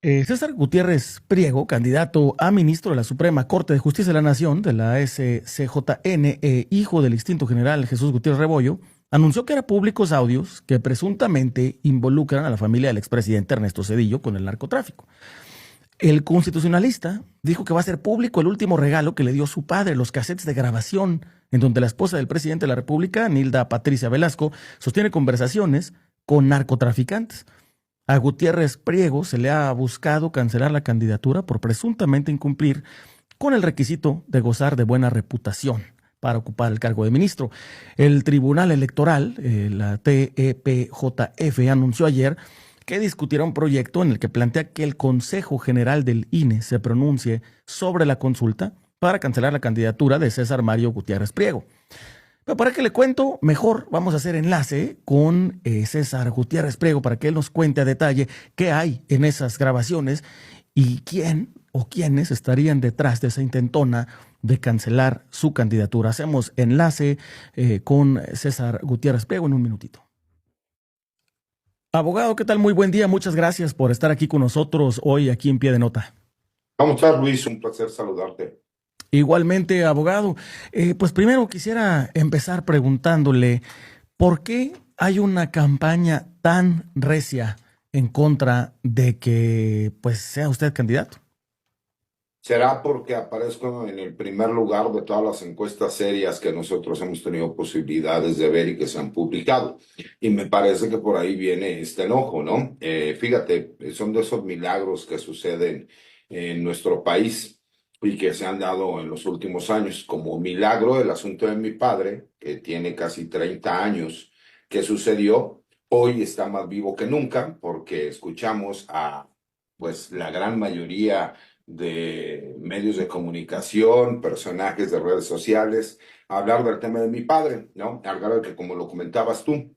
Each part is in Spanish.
César Gutiérrez Priego, candidato a ministro de la Suprema Corte de Justicia de la Nación, de la SCJN, hijo del extinto general Jesús Gutiérrez Rebollo, anunció que eran públicos audios que presuntamente involucran a la familia del expresidente Ernesto Zedillo con el narcotráfico. El constitucionalista dijo que va a ser público el último regalo que le dio su padre, los cassettes de grabación, en donde la esposa del presidente de la República, Nilda Patricia Velasco, sostiene conversaciones con narcotraficantes. A Gutiérrez Priego se le ha buscado cancelar la candidatura por presuntamente incumplir con el requisito de gozar de buena reputación para ocupar el cargo de ministro. El Tribunal Electoral, la TEPJF, anunció ayer que discutirá un proyecto en el que plantea que el Consejo General del INE se pronuncie sobre la consulta para cancelar la candidatura de César Mario Gutiérrez Priego. Pero para que le cuento, mejor vamos a hacer enlace con César Gutiérrez Priego para que él nos cuente a detalle qué hay en esas grabaciones y quién o quiénes estarían detrás de esa intentona de cancelar su candidatura. Hacemos enlace con César Gutiérrez Priego en un minutito. Abogado, ¿qué tal? Muy buen día. Muchas gracias por estar aquí con nosotros hoy aquí en Pie de Nota. ¿Cómo estás, Luis? Un placer saludarte. Igualmente, abogado. Pues primero quisiera empezar preguntándole, ¿por qué hay una campaña tan recia en contra de que pues sea usted candidato? ¿Será porque aparezco en el primer lugar de todas las encuestas serias que nosotros hemos tenido posibilidades de ver y que se han publicado? Y me parece que por ahí viene este enojo, ¿no? Fíjate, son de esos milagros que suceden en nuestro país y que se han dado en los últimos años. Como milagro, el asunto de mi padre, que tiene casi 30 años, que sucedió, hoy está más vivo que nunca porque escuchamos a, pues, la gran mayoría de medios de comunicación, personajes de redes sociales, hablar del tema de mi padre, ¿no? Al grado de que, como lo comentabas tú,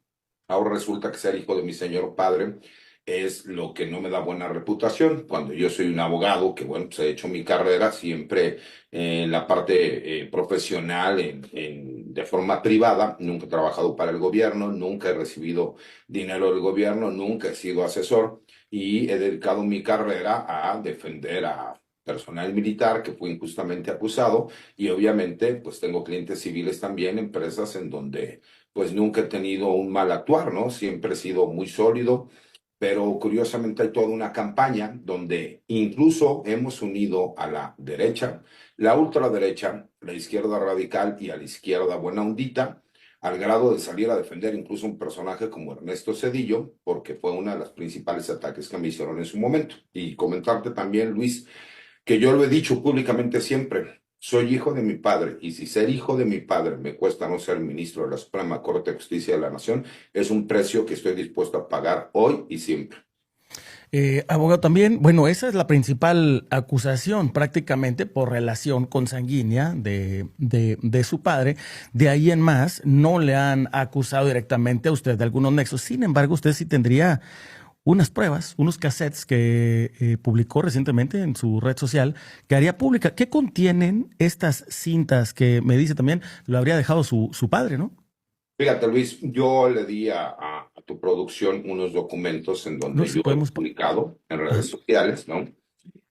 ahora resulta que ser hijo de mi señor padre es lo que no me da buena reputación, cuando yo soy un abogado que, bueno, pues he hecho mi carrera siempre en la parte profesional, de forma privada, nunca he trabajado para el gobierno, nunca he recibido dinero del gobierno, nunca he sido asesor y he dedicado mi carrera a defender a personal militar que fue injustamente acusado y obviamente pues tengo clientes civiles también, empresas en donde pues nunca he tenido un mal actuar, ¿no? Siempre he sido muy sólido, pero curiosamente hay toda una campaña donde incluso hemos unido a la derecha, la ultraderecha, la izquierda radical y a la izquierda buena ondita, al grado de salir a defender incluso un personaje como Ernesto Zedillo, porque fue uno de los principales ataques que me hicieron en su momento. Y comentarte también, Luis, que yo lo he dicho públicamente siempre, soy hijo de mi padre, y si ser hijo de mi padre me cuesta no ser ministro de la Suprema Corte de Justicia de la Nación, es un precio que estoy dispuesto a pagar hoy y siempre. Abogado, también, bueno, esa es la principal acusación prácticamente por relación consanguínea de su padre. De ahí en más, no le han acusado directamente a usted de algunos nexos. Sin embargo, usted sí tendría unas pruebas, unos cassettes que publicó recientemente en su red social, que haría pública. ¿Qué contienen estas cintas que me dice también lo habría dejado su padre, ¿no? Fíjate, Luis, yo le di a tu producción unos documentos en No donde sé si yo he podemos... publicado en Ajá. redes sociales, ¿no?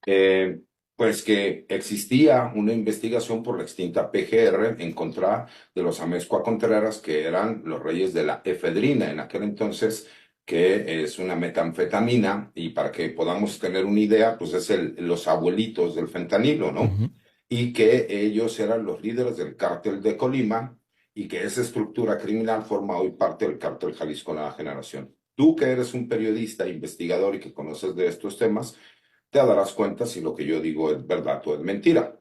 Eh, pues que existía una investigación por la extinta PGR en contra de los Amezcua Contreras, que eran los reyes de la efedrina en aquel entonces, que es una metanfetamina, y para que podamos tener una idea, pues es los abuelitos del fentanilo, ¿no? Ujú. Y que ellos eran los líderes del cártel de Colima y que esa estructura criminal forma hoy parte del cártel Jalisco Nueva Generación. Tú que eres un periodista, investigador y que conoces de estos temas, te darás cuenta si lo que yo digo es verdad o es mentira.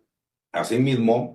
Asimismo,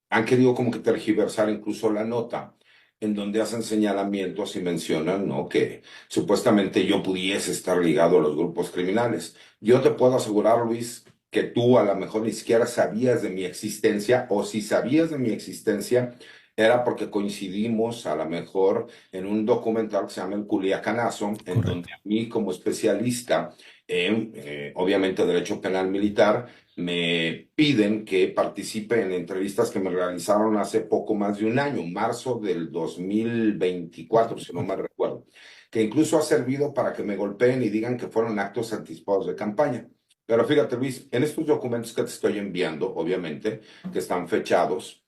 han querido como que tergiversar incluso la nota, en donde hacen señalamientos y mencionan, ¿no?, que supuestamente yo pudiese estar ligado a los grupos criminales. Yo te puedo asegurar, Luis, que tú a lo mejor ni siquiera sabías de mi existencia, o si sabías de mi existencia, era porque coincidimos a lo mejor en un documental que se llama El Culiacanazo, en donde Correcto. a mí como especialista en, obviamente, derecho penal militar, me piden que participe en entrevistas que me realizaron hace poco más de un año, marzo del 2024, si no me recuerdo. que incluso ha servido para que me golpeen y digan que fueron actos anticipados de campaña. Pero fíjate, Luis, en estos documentos que te estoy enviando, obviamente, que están fechados,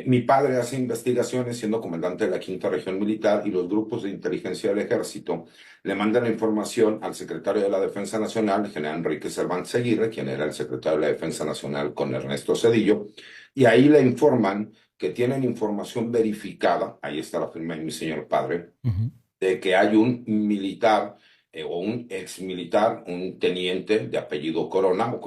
mi padre hace investigaciones siendo comandante de la Quinta Región Militar y los grupos de inteligencia del Ejército le mandan la información al secretario de la Defensa Nacional, el general Enrique Cervantes Aguirre, quien era el secretario de la Defensa Nacional con Ernesto Zedillo, y ahí le informan que tienen información verificada, ahí está la firma de mi señor padre, Ujú. de que hay un militar o un ex militar, un teniente de apellido Corona,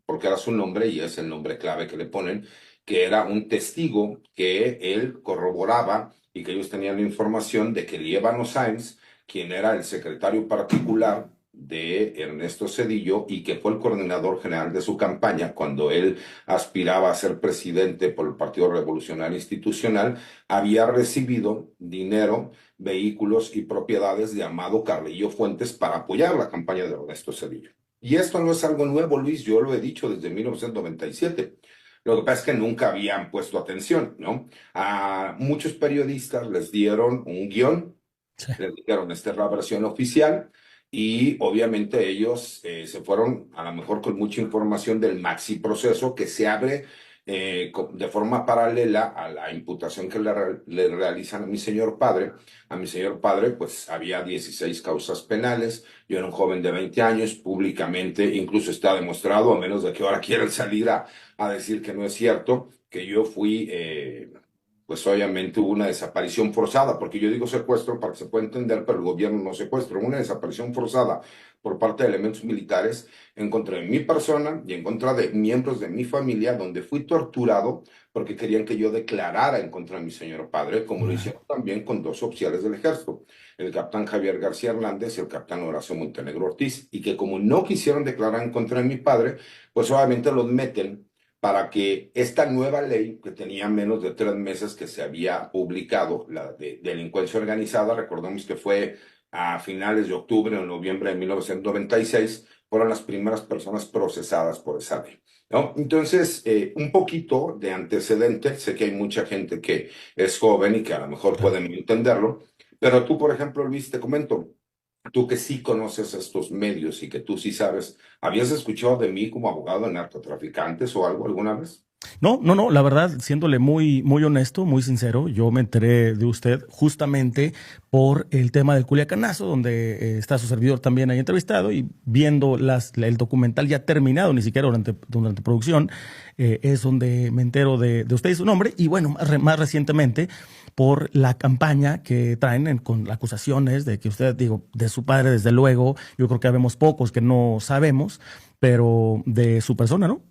porque era su nombre y es el nombre clave que le ponen, que era un testigo que él corroboraba y que ellos tenían la información de que Lievano Sáenz, quien era el secretario particular de Ernesto Zedillo y que fue el coordinador general de su campaña cuando él aspiraba a ser presidente por el Partido Revolucionario Institucional, había recibido dinero, vehículos y propiedades de Amado Carrillo Fuentes para apoyar la campaña de Ernesto Zedillo. Y esto no es algo nuevo, Luis, yo lo he dicho desde 1997. Lo que pasa es que nunca habían puesto atención, ¿no? A muchos periodistas les dieron un guión, Sí. les dijeron, esta es la versión oficial, y obviamente ellos se fueron a lo mejor con mucha información del maxi proceso que se abre de forma paralela a la imputación que le realizan a mi señor padre. A mi señor padre, pues había 16 causas penales, yo era un joven de 20 años, públicamente, incluso está demostrado, a menos de que ahora quieran salir a decir que no es cierto, que yo fui pues obviamente hubo una desaparición forzada, porque yo digo secuestro para que se pueda entender, pero el gobierno no secuestra, una desaparición forzada por parte de elementos militares en contra de mi persona y en contra de miembros de mi familia, donde fui torturado porque querían que yo declarara en contra de mi señor padre, como lo Órale. hicieron también con dos oficiales del ejército, el capitán Javier García Hernández y el capitán Horacio Montenegro Ortiz, y que como no quisieron declarar en contra de mi padre, pues obviamente los meten para que esta nueva ley, que tenía menos de 3 meses que se había publicado, la de delincuencia organizada, recordemos que fue a finales de octubre o noviembre de 1996, fueron las primeras personas procesadas por esa ley, ¿no? Entonces, un poquito de antecedente, sé que hay mucha gente que es joven y que a lo mejor Claro. pueden entenderlo, pero tú, por ejemplo, Luis, te comento, tú que sí conoces estos medios y que tú sí sabes, ¿habías escuchado de mí como abogado de narcotraficantes o algo alguna vez? No, no, no, la verdad, siéndole muy, muy honesto, muy sincero, yo me enteré de usted justamente por el tema del Culiacanazo, donde está su servidor también ahí entrevistado y viendo el documental ya terminado, ni siquiera durante producción, es donde me entero de usted y su nombre, y bueno, más recientemente por la campaña que traen con acusaciones de que usted, digo, de su padre, desde luego, yo creo que habemos pocos que no sabemos, pero de su persona, ¿no?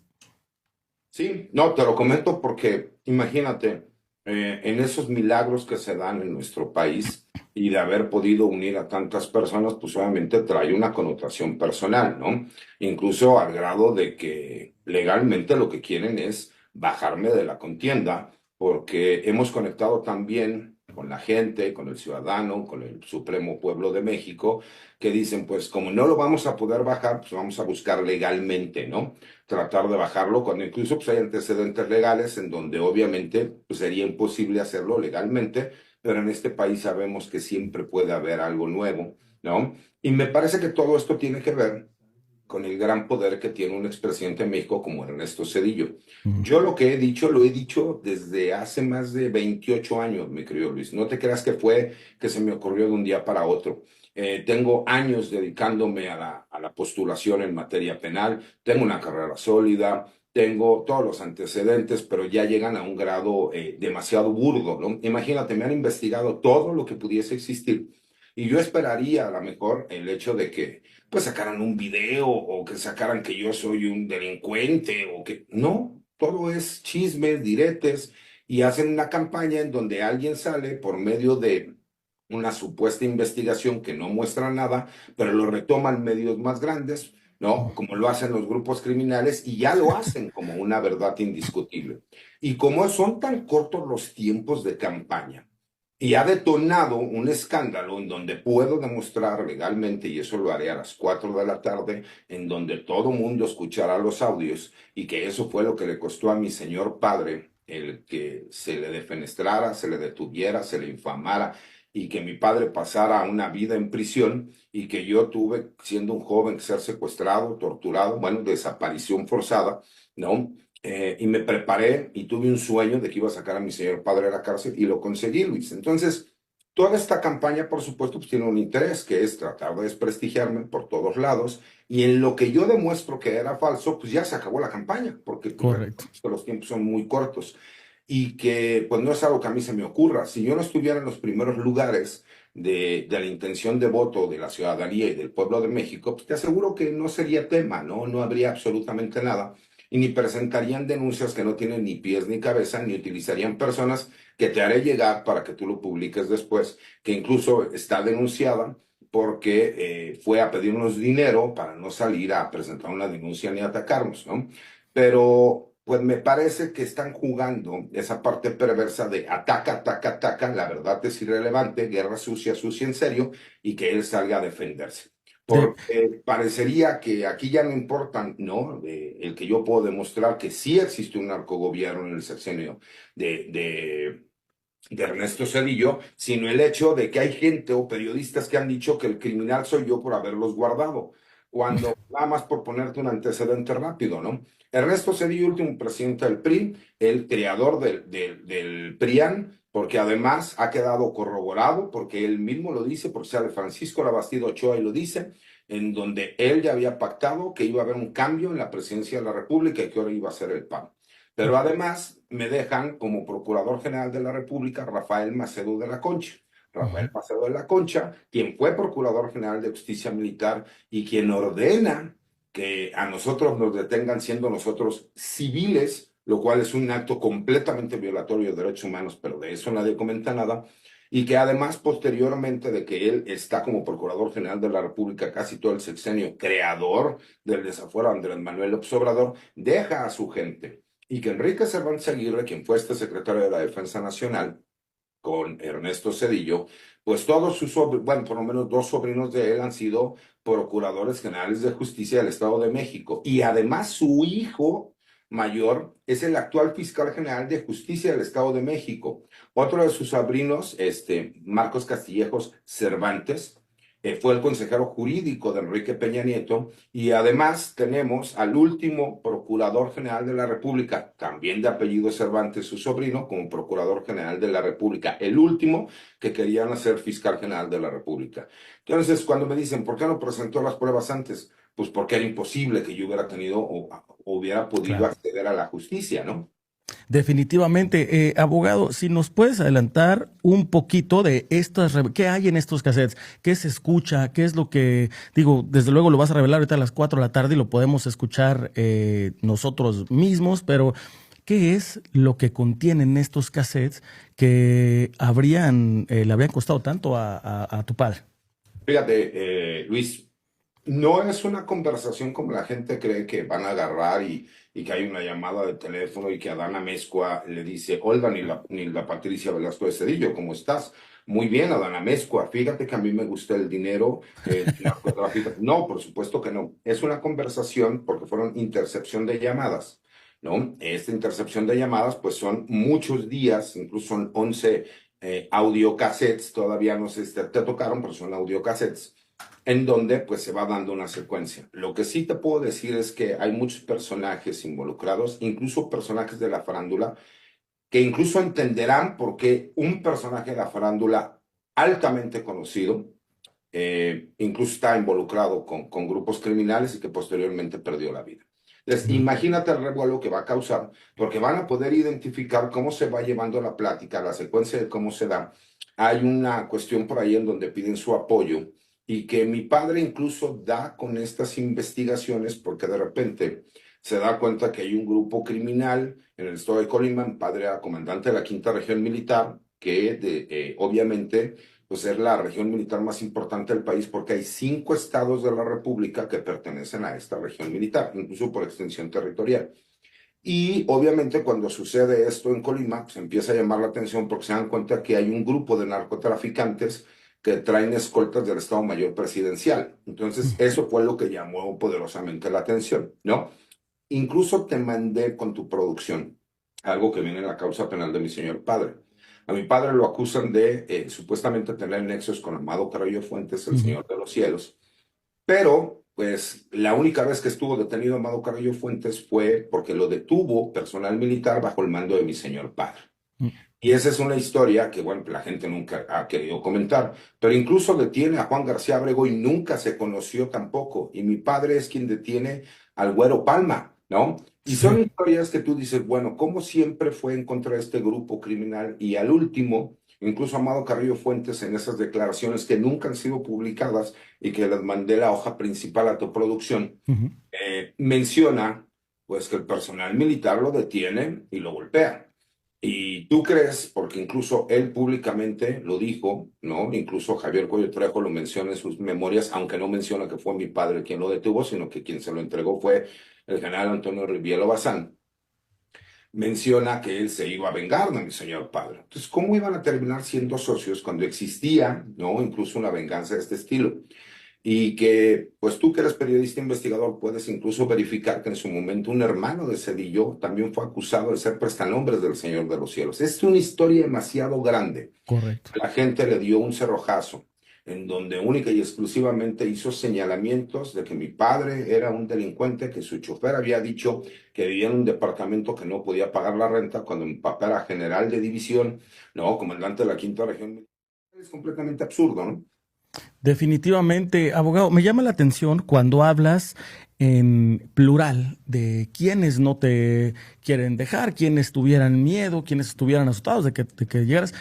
Sí, no, te lo comento porque imagínate, en esos milagros que se dan en nuestro país y de haber podido unir a tantas personas, pues obviamente trae una connotación personal, ¿no? Incluso al grado de que legalmente lo que quieren es bajarme de la contienda, porque hemos conectado también con la gente, con el ciudadano, con el Supremo Pueblo de México, que dicen, pues como no lo vamos a poder bajar, pues vamos a buscar legalmente, ¿no? Tratar de bajarlo, cuando incluso pues, hay antecedentes legales en donde obviamente pues, sería imposible hacerlo legalmente, pero en este país sabemos que siempre puede haber algo nuevo, ¿no? Y me parece que todo esto tiene que ver con el gran poder que tiene un expresidente de México como Ernesto Zedillo. Ujú. Yo lo que he dicho, lo he dicho desde hace más de 28 años, mi querido Luis. No te creas que fue que se me ocurrió de un día para otro. Tengo años dedicándome a la postulación en materia penal, tengo una carrera sólida, tengo todos los antecedentes, pero ya llegan a un grado demasiado burdo, ¿no? Imagínate, me han investigado todo lo que pudiese existir y yo esperaría a lo mejor el hecho de que pues sacaran un video o que sacaran que yo soy un delincuente o que no, todo es chismes, diretes y hacen una campaña en donde alguien sale por medio de una supuesta investigación que no muestra nada, pero lo retoman medios más grandes, ¿no? Como lo hacen los grupos criminales y ya lo hacen como una verdad indiscutible. Y como son tan cortos los tiempos de campaña, y ha detonado un escándalo en donde puedo demostrar legalmente, y eso lo haré a las 4 de la tarde, en donde todo mundo escuchará los audios, y que eso fue lo que le costó a mi señor padre el que se le defenestrara, se le detuviera, se le infamara, y que mi padre pasara una vida en prisión y que yo tuve, siendo un joven, que ser secuestrado, torturado, bueno, desaparición forzada, ¿no? Y me preparé y tuve un sueño de que iba a sacar a mi señor padre de la cárcel y lo conseguí, Luis. Entonces, toda esta campaña, por supuesto, pues tiene un interés, que es tratar de desprestigiarme por todos lados. Y en lo que yo demuestro que era falso, pues ya se acabó la campaña, porque pues, Correcto. recordemos que los tiempos son muy cortos y que pues no es algo que a mí se me ocurra. Si yo no estuviera en los primeros lugares de la intención de voto de la ciudadanía y del pueblo de México, pues te aseguro que no sería tema, ¿no? No habría absolutamente nada y ni presentarían denuncias que no tienen ni pies ni cabeza, ni utilizarían personas que te haré llegar para que tú lo publiques después, que incluso está denunciada porque fue a pedirnos dinero para no salir a presentar una denuncia ni atacarnos, ¿no? Pero pues me parece que están jugando esa parte perversa de ataca, ataca, ataca, la verdad es irrelevante, guerra sucia, sucia en serio, y que él salga a defenderse. De- Porque parecería que aquí ya no importan, ¿no? El que yo puedo demostrar que sí existe un narcogobierno en el sexenio de, de de Ernesto Zedillo, sino el hecho de que hay gente o periodistas que han dicho que el criminal soy yo por haberlos guardado, cuando nada más por ponerte un antecedente rápido, ¿no? Ernesto Zedillo, último presidente del PRI, el creador del PRIAN, porque además ha quedado corroborado, porque él mismo lo dice, porque sale Francisco Labastida Ochoa y lo dice, en donde él ya había pactado que iba a haber un cambio en la presidencia de la República y que ahora iba a ser el PAN. Pero además me dejan como Procurador General de la República Rafael Macedo de la Concha. Rafael Ujú. Macedo de la Concha, quien fue Procurador General de Justicia Militar y quien ordena que a nosotros nos detengan siendo nosotros civiles, lo cual es un acto completamente violatorio de derechos humanos, pero de eso nadie comenta nada, y que además posteriormente de que él está como Procurador General de la República casi todo el sexenio, creador del desafuero Andrés Manuel López Obrador, deja a su gente y que Enrique Cervantes Aguirre, quien fue este secretario de la Defensa Nacional, con Ernesto Zedillo, pues todos sus, bueno, por lo menos dos sobrinos de él han sido procuradores generales de justicia del Estado de México. Y además su hijo mayor es el actual fiscal general de justicia del Estado de México. Otro de sus sobrinos, Marcos Castillejos Cervantes, fue el consejero jurídico de Enrique Peña Nieto y además tenemos al último Procurador General de la República, también de apellido Cervantes, su sobrino, como Procurador General de la República, el último que querían hacer Fiscal General de la República. Entonces, cuando me dicen, ¿por qué no presentó las pruebas antes? Pues porque era imposible que yo hubiera tenido o hubiera podido claro. acceder a la justicia, ¿no? Definitivamente. Abogado, si nos puedes adelantar un poquito de qué hay en estos cassettes, qué se escucha, qué es lo que, digo, desde luego lo vas a revelar ahorita a las 4 de la tarde y lo podemos escuchar nosotros mismos, pero ¿qué es lo que contienen estos cassettes que le habrían costado tanto a tu padre? Fíjate, Luis, no es una conversación como la gente cree que van a agarrar y que hay una llamada de teléfono y que Adana Mezcua le dice, hola, Nilda Patricia Velasco de Cedillo, ¿cómo estás? Muy bien, Adana Mezcua, fíjate que a mí me gusta el dinero, el narcotráfico. No, por supuesto que no. Es una conversación porque fueron intercepción de llamadas, ¿no? Esta intercepción de llamadas, pues son muchos días, incluso son 11 audiocassettes, todavía no sé si te tocaron, pero son audiocassettes en donde pues se va dando una secuencia. Lo que sí te puedo decir es que hay muchos personajes involucrados, incluso personajes de la farándula, que incluso entenderán por qué un personaje de la farándula altamente conocido, incluso está involucrado con grupos criminales y que posteriormente perdió la vida. Entonces, Ujú. imagínate el revuelo que va a causar, porque van a poder identificar cómo se va llevando la plática, la secuencia de cómo se da. Hay una cuestión por ahí en donde piden su apoyo y que mi padre incluso da con estas investigaciones porque de repente se da cuenta que hay un grupo criminal en el estado de Colima. Mi padre era comandante de la quinta región militar, que obviamente pues es la región militar más importante del país porque hay 5 estados de la República que pertenecen a esta región militar, incluso por extensión territorial. Y obviamente cuando sucede esto en Colima, pues empieza a llamar la atención porque se dan cuenta que hay un grupo de narcotraficantes que traen escoltas del Estado Mayor Presidencial. Entonces, eso fue lo que llamó poderosamente la atención, ¿no? Incluso te mandé con tu producción algo que viene en la causa penal de mi señor padre. A mi padre lo acusan de supuestamente tener nexos con Amado Carrillo Fuentes, el Ujú. Señor de los Cielos, pero pues la única vez que estuvo detenido Amado Carrillo Fuentes fue porque lo detuvo personal militar bajo el mando de mi señor padre. Mm. Y esa es una historia que, bueno, la gente nunca ha querido comentar, pero incluso detiene a Juan García Abrego y nunca se conoció tampoco. Y mi padre es quien detiene al Güero Palma, ¿no? Y son Sí. historias que tú dices, bueno, ¿cómo siempre fue en contra de este grupo criminal? Y al último, incluso Amado Carrillo Fuentes en esas declaraciones que nunca han sido publicadas y que les mandé la hoja principal a tu producción, Ujú. menciona pues que el personal militar lo detiene y lo golpea. Y tú crees, porque incluso él públicamente lo dijo, ¿no? Incluso Javier Coello Trejo lo menciona en sus memorias, aunque no menciona que fue mi padre quien lo detuvo, sino que quien se lo entregó fue el general Antonio Rivielo Bazán. Menciona que él se iba a vengar de mi señor padre. Entonces, ¿cómo iban a terminar siendo socios cuando existía, ¿no? Incluso una venganza de este estilo? Y que, pues tú que eres periodista investigador, puedes incluso verificar que en su momento un hermano de Cedillo también fue acusado de ser prestanombres del Señor de los Cielos. Es una historia demasiado grande. Correcto. La gente le dio un cerrojazo en donde única y exclusivamente hizo señalamientos de que mi padre era un delincuente, que su chofer había dicho que vivía en un departamento que no podía pagar la renta cuando mi papá era general de división, no, comandante de la quinta región. Es completamente absurdo, ¿no? Definitivamente, abogado, me llama la atención cuando hablas en plural de quienes no te quieren dejar, quienes tuvieran miedo, quienes estuvieran asustados de que llegaras.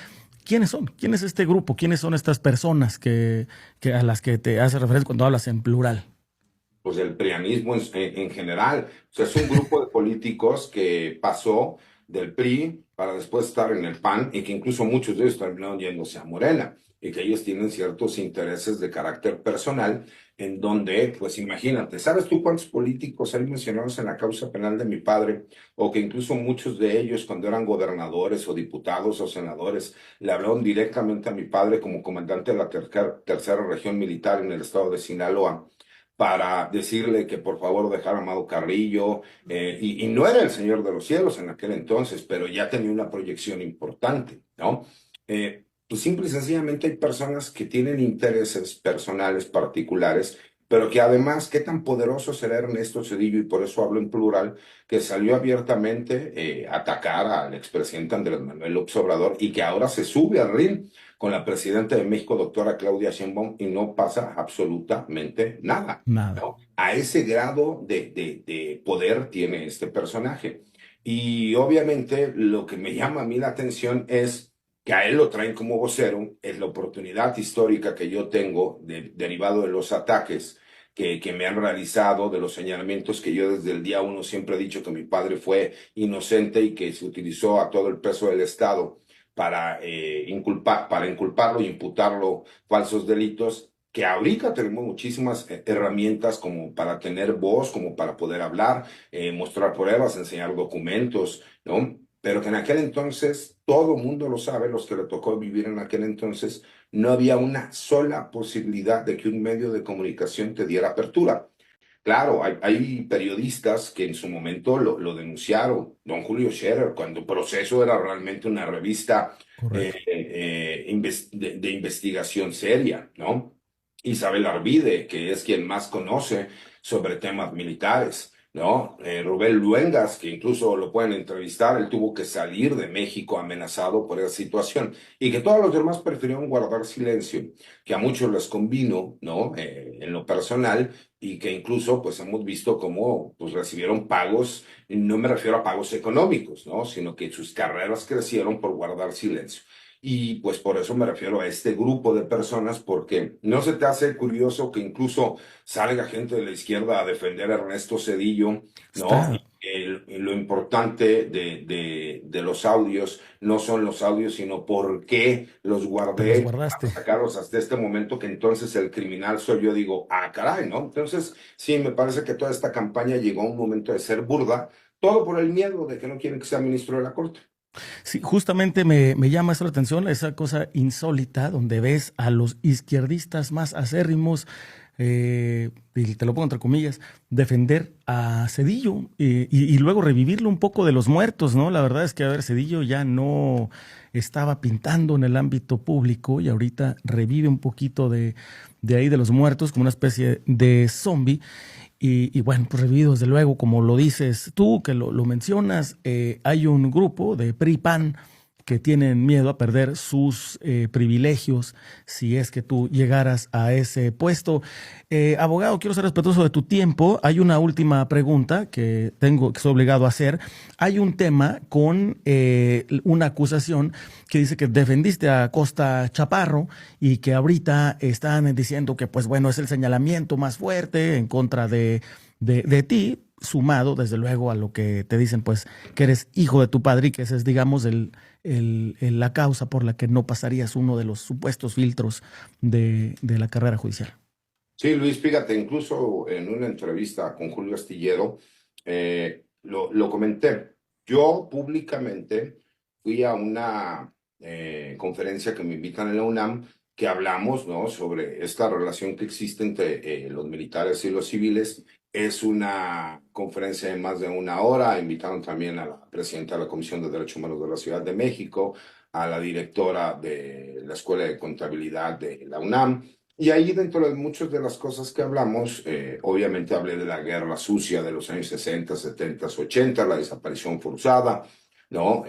¿Quiénes son? ¿Quién es este grupo? ¿Quiénes son estas personas que a las que te hace referencia cuando hablas en plural? Pues el prianismo en general. O sea, es un grupo de políticos que pasó del PRI para después estar en el PAN y que incluso muchos de ellos terminaron yéndose a Morena y que ellos tienen ciertos intereses de carácter personal en donde, pues imagínate, ¿sabes tú cuántos políticos hay mencionados en la causa penal de mi padre? O que incluso muchos de ellos cuando eran gobernadores o diputados o senadores le hablaron directamente a mi padre como comandante de la tercera región militar en el estado de Sinaloa para decirle que por favor dejara a Amado Carrillo, y no era el Señor de los Cielos en aquel entonces, pero ya tenía una proyección importante, ¿no? Pues simple y sencillamente hay personas que tienen intereses personales particulares, pero que además, qué tan poderoso será Ernesto Zedillo, y por eso hablo en plural, que salió abiertamente a atacar al expresidente Andrés Manuel López Obrador y que ahora se sube al ring con la presidenta de México, doctora Claudia Sheinbaum, y no pasa absolutamente nada, Nada. ¿no? A ese grado de poder tiene este personaje. Y obviamente lo que me llama a mí la atención es que a él lo traen como vocero, es la oportunidad histórica que yo tengo derivado de los ataques que me han realizado, de los señalamientos que yo desde el día uno siempre he dicho que mi padre fue inocente y que se utilizó a todo el peso del Estado para, para inculparlo y imputarlo falsos delitos, que ahorita tenemos muchísimas herramientas como para tener voz, como para poder hablar, mostrar pruebas, enseñar documentos, ¿no? Pero que en aquel entonces, todo el mundo lo sabe, los que le tocó vivir en aquel entonces, no había una sola posibilidad de que un medio de comunicación te diera apertura. Claro, hay periodistas que en su momento lo denunciaron. Don Julio Scherer, cuando Proceso era realmente una revista Correcto. de investigación seria, ¿no? Isabel Arvide, que es quien más conoce sobre temas militares, ¿no? Rubén Luengas, que incluso lo pueden entrevistar, él tuvo que salir de México amenazado por esa situación y que todos los demás prefirieron guardar silencio, que a muchos les convino, ¿no? En lo personal y que incluso pues hemos visto cómo pues recibieron pagos, y no me refiero a pagos económicos, ¿no? Sino que sus carreras crecieron por guardar silencio. Y pues por eso me refiero a este grupo de personas, porque no se te hace curioso que incluso salga gente de la izquierda a defender a Ernesto Zedillo, ¿no? Está, Lo importante de los audios no son los audios, sino por qué los te los guardé guardaste. sacarlos hasta este momento, que entonces el criminal soy yo, digo, ah, caray, ¿no? Entonces, sí, me parece que toda esta campaña llegó a un momento de ser burda, todo por el miedo de que no quieren que sea ministro de la Corte. Sí, justamente me llama eso la atención, esa cosa insólita donde ves a los izquierdistas más acérrimos y te lo pongo entre comillas, defender a Cedillo y luego revivirlo un poco de los muertos, ¿no? La verdad es que, a ver, Cedillo ya no estaba pintando en el ámbito público y ahorita revive un poquito de ahí de los muertos como una especie de zombie. Y bueno, pues revivido desde luego, como lo dices tú, que lo mencionas, hay un grupo de PRI-PAN que tienen miedo a perder sus privilegios si es que tú llegaras a ese puesto. Abogado, quiero ser respetuoso de tu tiempo. Hay una última pregunta que soy obligado a hacer. Hay un tema con una acusación que dice que defendiste a Costa Chaparro y que ahorita están diciendo que, pues bueno, es el señalamiento más fuerte en contra de ti, sumado desde luego a lo que te dicen, pues que eres hijo de tu padre y que ese es, digamos, la causa por la que no pasarías uno de los supuestos filtros de la carrera judicial. Sí, Luis, fíjate, incluso en una entrevista con Julio Astillero, lo comenté. Yo públicamente fui a una conferencia que me invitan en la UNAM, que hablamos, ¿no?, sobre esta relación que existe entre los militares y los civiles. Es una conferencia de más de una hora. Invitaron también a la presidenta de la Comisión de Derechos Humanos de la Ciudad de México, a la directora de la Escuela de Contabilidad de la UNAM. Y ahí, dentro de muchas de las cosas que hablamos, obviamente hablé de la guerra sucia de los años 60, 70, 80, la desaparición forzada, ¿no?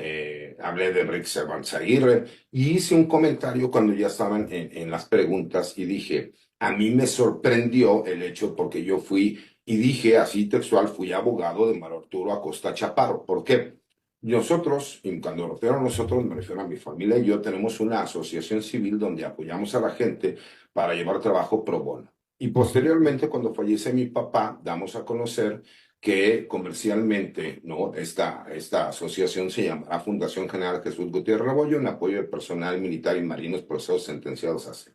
Hablé de Enrique Cervantes Aguirre y hice un comentario cuando ya estaban en las preguntas y dije, a mí me sorprendió el hecho porque yo fui y dije así textual, fui abogado de Mario Arturo Acosta Chaparro. ¿Por qué? Nosotros, y cuando me refiero a nosotros, me refiero a mi familia y yo, tenemos una asociación civil donde apoyamos a la gente para llevar trabajo pro bono. Y posteriormente, cuando fallece mi papá, damos a conocer que comercialmente, ¿no?, esta asociación se llama Fundación General Jesús Gutiérrez Rebollo, en apoyo de personal militar y marinos procesos sentenciados hace.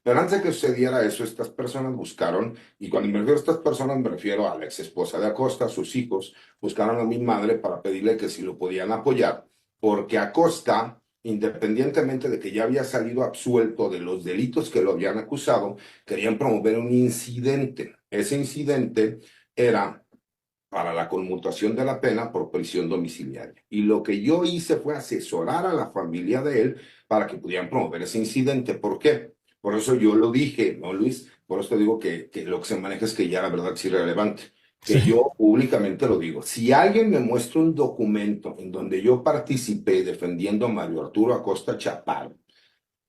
Pero antes de que sucediera eso, estas personas buscaron, y cuando me refiero a estas personas me refiero a la ex esposa de Acosta, sus hijos, buscaron a mi madre para pedirle que si lo podían apoyar, porque Acosta, independientemente de que ya había salido absuelto de los delitos que lo habían acusado, querían promover un incidente. Ese incidente era para la conmutación de la pena por prisión domiciliaria. Y lo que yo hice fue asesorar a la familia de él para que pudieran promover ese incidente. ¿Por qué? Por eso yo lo dije, ¿no, Luis? Por eso te digo que lo que se maneja es que ya la verdad es irrelevante. Sí. Que yo públicamente lo digo. Si alguien me muestra un documento en donde yo participé defendiendo a Mario Arturo Acosta Chaparro,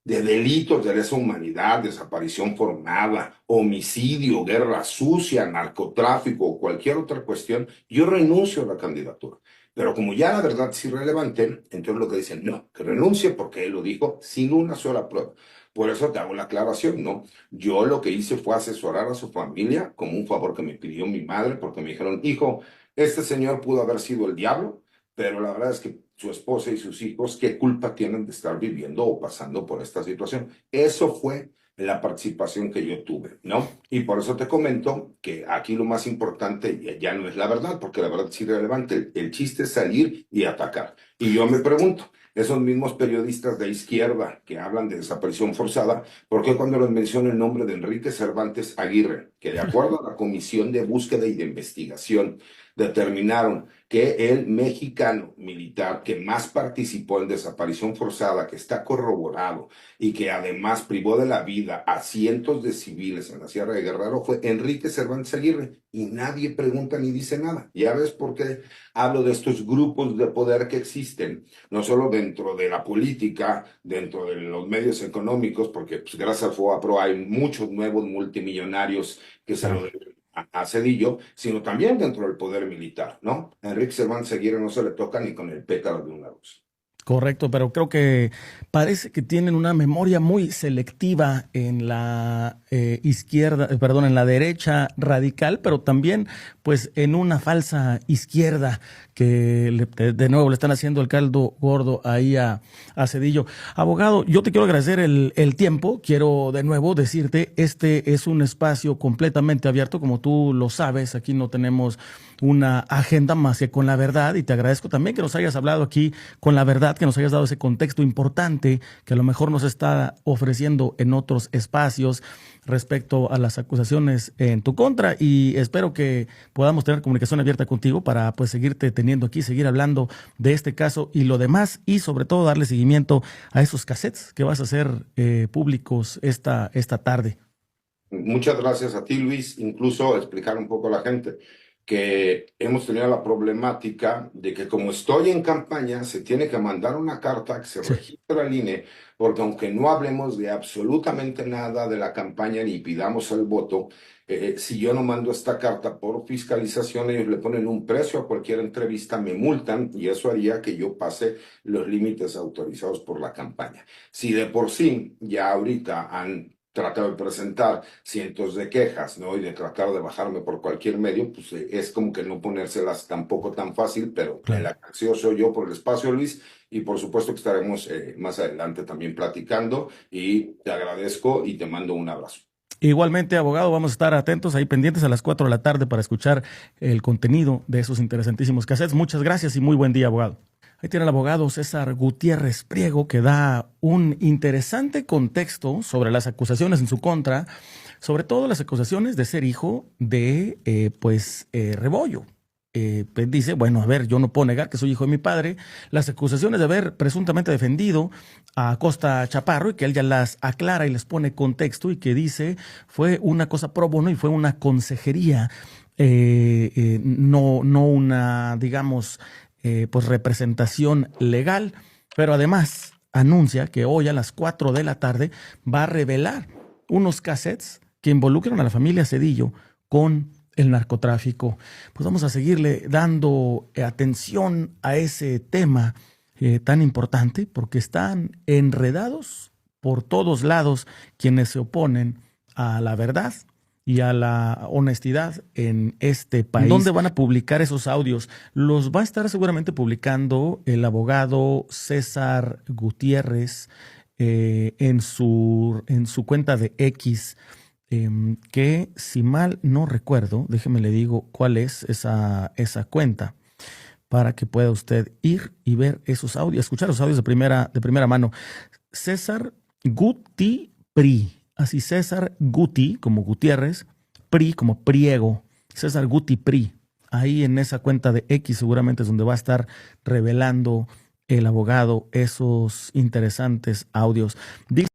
de delitos de lesa humanidad, desaparición forzada, homicidio, guerra sucia, narcotráfico o cualquier otra cuestión, yo renuncio a la candidatura. Pero como ya la verdad es irrelevante, entonces lo que dicen, no, que renuncie porque él lo dijo sin una sola prueba. Por eso te hago la aclaración, ¿no? Yo lo que hice fue asesorar a su familia como un favor que me pidió mi madre, porque me dijeron, hijo, este señor pudo haber sido el diablo, pero la verdad es que su esposa y sus hijos, ¿qué culpa tienen de estar viviendo o pasando por esta situación? Eso fue la participación que yo tuve, ¿no? Y por eso te comento que aquí lo más importante ya no es la verdad, porque la verdad es irrelevante. El chiste es salir y atacar. Y yo me pregunto, esos mismos periodistas de izquierda que hablan de desaparición forzada, ¿por qué cuando les menciono el nombre de Enrique Cervantes Aguirre, que de acuerdo a la Comisión de Búsqueda y de Investigación determinaron que el mexicano militar que más participó en desaparición forzada, que está corroborado y que además privó de la vida a cientos de civiles en la Sierra de Guerrero, fue Enrique Cervantes Aguirre? Y nadie pregunta ni dice nada. Ya ves por qué hablo de estos grupos de poder que existen, no solo dentro de la política, dentro de los medios económicos, porque pues, gracias a FOAPRO hay muchos nuevos multimillonarios que se lo deben a Cedillo, sino también dentro del poder militar, ¿no? A Enrique Cervantes Aguirre no se le toca ni con el pétalo de una rosa. Correcto, pero creo que parece que tienen una memoria muy selectiva en la izquierda, perdón, en la derecha radical, pero también pues en una falsa izquierda que de nuevo le están haciendo el caldo gordo ahí a Cedillo. Abogado, yo te quiero agradecer el tiempo, quiero de nuevo decirte, este es un espacio completamente abierto, como tú lo sabes, aquí no tenemos una agenda más que con la verdad, y te agradezco también que nos hayas hablado aquí con la verdad, que nos hayas dado ese contexto importante que a lo mejor nos está ofreciendo en otros espacios respecto a las acusaciones en tu contra, y espero que podamos tener comunicación abierta contigo para pues seguirte teniendo aquí, seguir hablando de este caso y lo demás, y sobre todo darle seguimiento a esos cassettes que vas a hacer públicos esta tarde. Muchas gracias a ti, Luis. Incluso explicar un poco a la gente que hemos tenido la problemática de que como estoy en campaña, se tiene que mandar una carta que se Sí. registra al INE, porque aunque no hablemos de absolutamente nada de la campaña ni pidamos el voto, si yo no mando esta carta por fiscalización, ellos le ponen un precio a cualquier entrevista, me multan y eso haría que yo pase los límites autorizados por la campaña. Si de por sí ya ahorita han tratado de presentar cientos de quejas, ¿no? Y de tratar de bajarme por cualquier medio, pues es como que no ponérselas tampoco tan fácil, pero Claro. el agradecido soy yo por el espacio, Luis, y por supuesto que estaremos más adelante también platicando, y te agradezco y te mando un abrazo. Igualmente, abogado, vamos a estar atentos ahí pendientes a las 4 de la tarde para escuchar el contenido de esos interesantísimos cassettes. Muchas gracias y muy buen día, abogado. Ahí tiene el abogado César Gutiérrez Priego, que da un interesante contexto sobre las acusaciones en su contra, sobre todo las acusaciones de ser hijo de Rebollo. Pues dice, bueno, a ver, yo no puedo negar que soy hijo de mi padre, las acusaciones de haber presuntamente defendido a Costa Chaparro, y que él ya las aclara y les pone contexto, y que dice fue una cosa pro bono y fue una consejería, no una, digamos, pues representación legal, pero además anuncia que hoy a las 4 de la tarde va a revelar unos cassettes que involucran a la familia Zedillo con el narcotráfico. Pues vamos a seguirle dando atención a ese tema tan importante, porque están enredados por todos lados quienes se oponen a la verdad y a la honestidad en este país. ¿Dónde van a publicar esos audios? Los va a estar seguramente publicando el abogado César Gutiérrez en su cuenta de X, que si mal no recuerdo, déjeme le digo cuál es esa cuenta, para que pueda usted ir y ver esos audios, escuchar los audios de primera mano. César Guti Pri, así César Guti como Gutiérrez, Pri como Priego, César Guti Pri. Ahí en esa cuenta de X seguramente es donde va a estar revelando el abogado esos interesantes audios. Dice